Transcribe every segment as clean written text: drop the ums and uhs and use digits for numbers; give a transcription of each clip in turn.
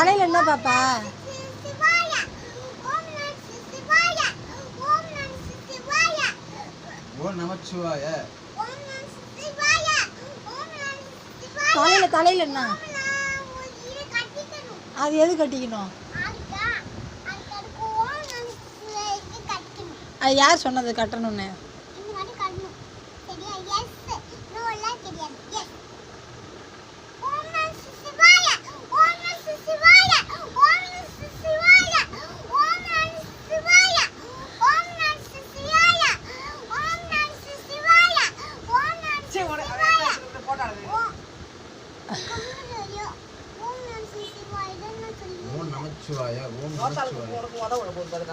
தலையில என்ன பாப்பா? ஓம் நமச்சிவாய. தலையில என்ன? அது எது கட்டிக்கணும்? அது யார் சொன்னது கட்டணும்னு? ஓம் நமச்சிவாய. ஓம் நமச்சிவாய.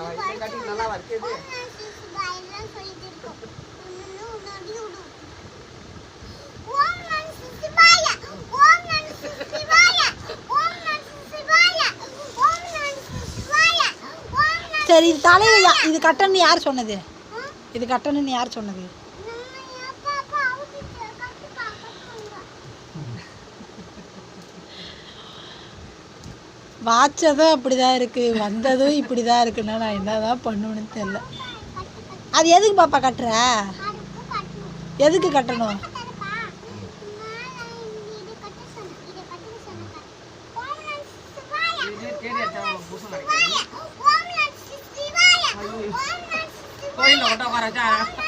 சரி, இது தலையில இது கட்டணும்னு யார் சொன்னது? இது கட்டணும்னு யார் சொன்னது? வாட்சதும் அப்படிதான் இருக்கு, வந்ததும் இப்படிதான் இருக்குன்னா நான் என்னதான் பண்ணுவேன்னு தெரியல. அது எதுக்கு பாப்பா கட்டுற? எதுக்கு கட்டணும்? கோயில்ல